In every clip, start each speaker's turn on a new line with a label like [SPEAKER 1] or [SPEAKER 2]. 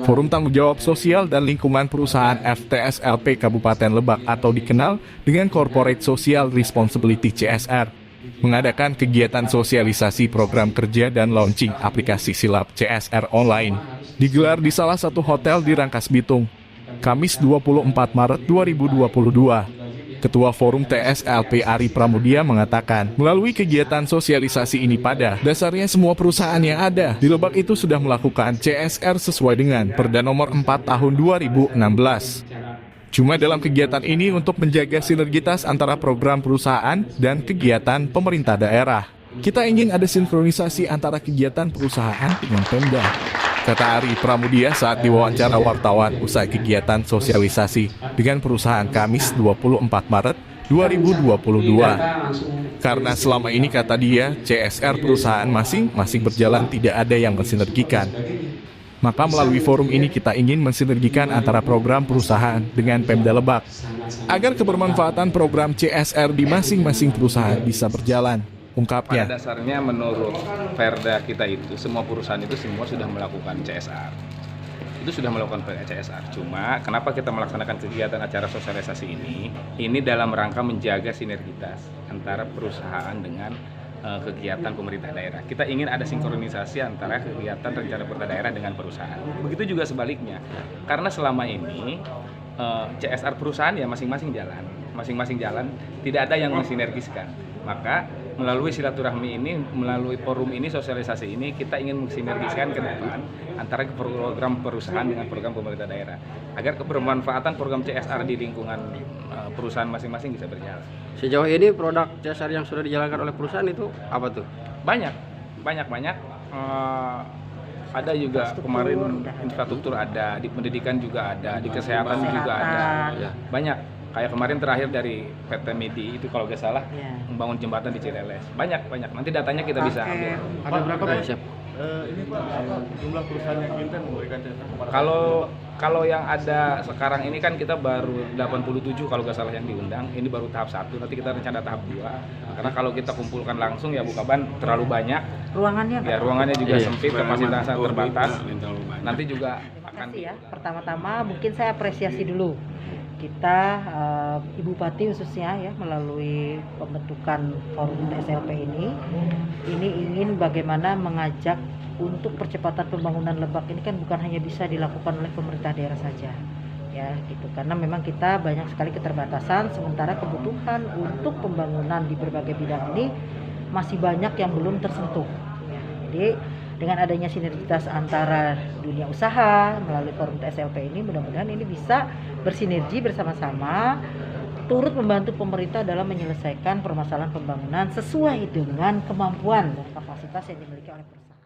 [SPEAKER 1] Forum Tanggung Jawab Sosial dan Lingkungan Perusahaan FTSLP Kabupaten Lebak atau dikenal dengan Corporate Social Responsibility CSR mengadakan kegiatan sosialisasi program kerja dan launching aplikasi silap CSR online digelar di salah satu hotel di Rangkas Bitung, Kamis 24 Maret 2022. Ketua Forum TSLP Ari Pramudia mengatakan, melalui kegiatan sosialisasi ini pada dasarnya semua perusahaan yang ada di Lebak itu sudah melakukan CSR sesuai dengan Perda Nomor 4 Tahun 2016. Cuma dalam kegiatan ini untuk menjaga sinergitas antara program perusahaan dan kegiatan pemerintah daerah. Kita ingin ada sinkronisasi antara kegiatan perusahaan dengan Pemda, kata Ari Pramudia saat diwawancara wartawan usai kegiatan sosialisasi dengan perusahaan Kamis 24 Maret 2022. Karena selama ini, kata dia, CSR perusahaan masing-masing berjalan tidak ada yang mensinergikan. Maka melalui forum ini kita ingin mensinergikan antara program perusahaan dengan Pemda Lebak, agar kebermanfaatan program CSR di masing-masing perusahaan bisa berjalan, ungkapnya.
[SPEAKER 2] Pada dasarnya menurut Perda kita itu, semua perusahaan itu semua sudah melakukan CSR. Itu sudah melakukan CSR. Cuma kenapa kita melaksanakan kegiatan acara sosialisasi ini dalam rangka menjaga sinergitas antara perusahaan dengan kegiatan pemerintah daerah. Kita ingin ada sinkronisasi antara kegiatan rencana pemerintah daerah dengan perusahaan. Begitu juga sebaliknya. Karena selama ini CSR perusahaan ya masing-masing jalan, tidak ada yang mensinergiskan. Maka melalui silaturahmi ini, melalui forum ini, sosialisasi ini, kita ingin mensinergiskan ke depan antara program perusahaan dengan program pemerintah daerah, agar kebermanfaatan program CSR di lingkungan perusahaan masing-masing bisa berjalan.
[SPEAKER 3] Sejauh ini produk CSR yang sudah dijalankan oleh perusahaan itu apa tuh?
[SPEAKER 2] Banyak. Ada juga kemarin infrastruktur ada, di pendidikan juga ada, di kesehatan juga ada. Ya, banyak. Kayak kemarin terakhir dari PT Medi itu kalau nggak salah membangun jembatan di Cireles. Banyak. Nanti datanya kita bisa ambil.
[SPEAKER 4] Ada berapa Pak?
[SPEAKER 3] Siap.
[SPEAKER 4] Ini jumlah perusahaan yang intent memberikan CSR kepada
[SPEAKER 2] Kalau yang ada sekarang ini kan kita baru 87 kalau nggak salah yang diundang. Ini baru tahap 1, nanti kita rencana tahap 2. Karena kalau kita kumpulkan langsung ya bukan terlalu banyak.
[SPEAKER 5] Ruangannya
[SPEAKER 2] ya ruangannya juga sempit, kapasitasnya
[SPEAKER 4] Oh,
[SPEAKER 2] terbatas.
[SPEAKER 4] banyak.
[SPEAKER 2] Nanti juga
[SPEAKER 5] Terima
[SPEAKER 2] akan
[SPEAKER 5] kasih ya. Pertama-tama mungkin saya apresiasi dulu kita Ibu Bupati khususnya ya, melalui pembentukan forum TSLP ini ingin bagaimana mengajak untuk percepatan pembangunan Lebak ini kan bukan hanya bisa dilakukan oleh pemerintah daerah saja ya gitu, karena memang kita banyak sekali keterbatasan, sementara kebutuhan untuk pembangunan di berbagai bidang ini masih banyak yang belum tersentuh ya. Jadi dengan adanya sinergitas antara dunia usaha melalui forum TSLP ini, mudah-mudahan ini bisa bersinergi bersama-sama turut membantu pemerintah dalam menyelesaikan permasalahan pembangunan sesuai dengan kemampuan dan kapasitas yang dimiliki oleh perusahaan.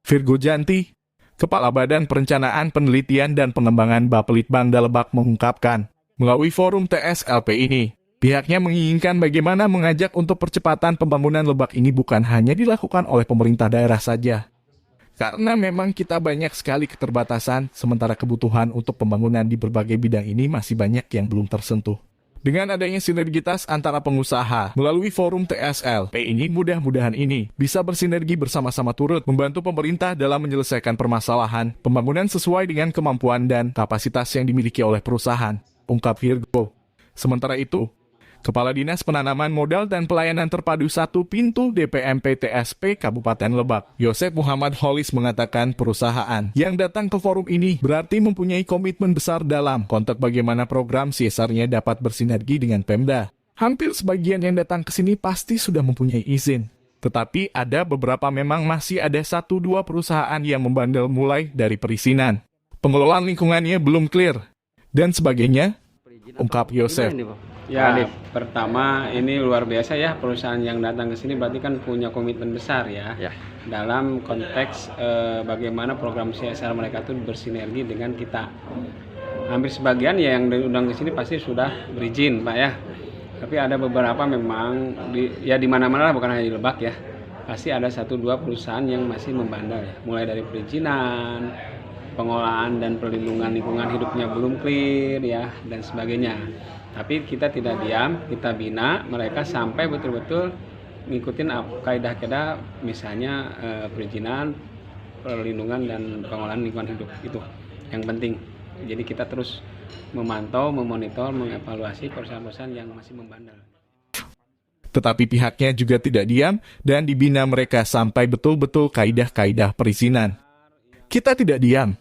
[SPEAKER 1] Virgo Janti, Kepala Badan Perencanaan Penelitian dan Pengembangan Bapelitbangda Lebak mengungkapkan, melalui forum TSLP ini, pihaknya menginginkan bagaimana mengajak untuk percepatan pembangunan Lebak ini bukan hanya dilakukan oleh pemerintah daerah saja. Karena memang kita banyak sekali keterbatasan, sementara kebutuhan untuk pembangunan di berbagai bidang ini masih banyak yang belum tersentuh. Dengan adanya sinergitas antara pengusaha melalui forum TSLP ini, mudah-mudahan ini bisa bersinergi bersama-sama turut membantu pemerintah dalam menyelesaikan permasalahan pembangunan sesuai dengan kemampuan dan kapasitas yang dimiliki oleh perusahaan, ungkap Virgo. Sementara itu, Kepala Dinas Penanaman Modal dan Pelayanan Terpadu 1 Pintu DPMP TSP Kabupaten Lebak, Yosef Muhammad Holis mengatakan perusahaan yang datang ke forum ini berarti mempunyai komitmen besar dalam konteks bagaimana program CSR-nya dapat bersinergi dengan Pemda. Hampir sebagian yang datang ke sini pasti sudah mempunyai izin. Tetapi ada beberapa memang masih ada 1-2 perusahaan yang membandel mulai dari perizinan. Pengelolaan lingkungannya belum clear, dan sebagainya, ungkap Yosef.
[SPEAKER 6] Ya, pertama ini luar biasa ya, perusahaan yang datang ke sini berarti kan punya komitmen besar ya. Dalam konteks bagaimana program CSR mereka itu bersinergi dengan kita. Hampir sebagian ya yang diundang ke sini pasti sudah berizin, Pak ya. Tapi ada beberapa memang di mana-mana, bukan hanya di Lebak ya. Pasti ada 1-2 perusahaan yang masih membandel ya. Mulai dari perizinan, pengolahan dan perlindungan lingkungan hidupnya belum clear ya, dan sebagainya. Tapi kita tidak diam, kita bina mereka sampai betul-betul ngikutin kaidah-kaidah, misalnya perizinan, perlindungan dan pengelolaan lingkungan hidup. Itu yang penting. Jadi kita terus memantau, memonitor, mengevaluasi perusahaan-perusahaan yang masih membandel.
[SPEAKER 1] Tetapi pihaknya juga tidak diam dan dibina mereka sampai betul-betul kaidah-kaidah perizinan. Kita tidak diam.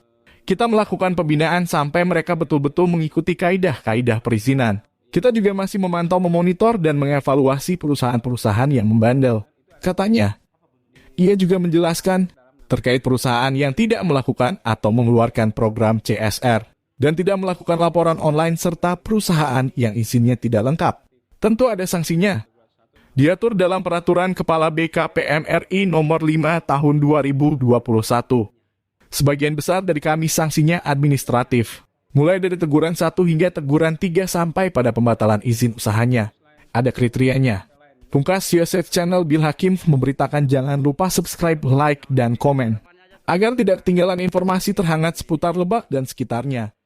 [SPEAKER 1] Kita melakukan pembinaan sampai mereka betul-betul mengikuti kaidah-kaidah perizinan. Kita juga masih memantau, memonitor, dan mengevaluasi perusahaan-perusahaan yang membandel. Katanya, ia juga menjelaskan terkait perusahaan yang tidak melakukan atau mengeluarkan program CSR dan tidak melakukan laporan online serta perusahaan yang izinnya tidak lengkap. Tentu ada sanksinya. Diatur dalam Peraturan Kepala BKPM RI Nomor 5 Tahun 2021. Sebagian besar dari kami sanksinya administratif, mulai dari teguran 1 hingga teguran 3 sampai pada pembatalan izin usahanya. Ada kriterianya. Pungkas Yosef Channel Bil Hakim memberitakan jangan lupa subscribe, like, dan komen, agar tidak ketinggalan informasi terhangat seputar Lebak dan sekitarnya.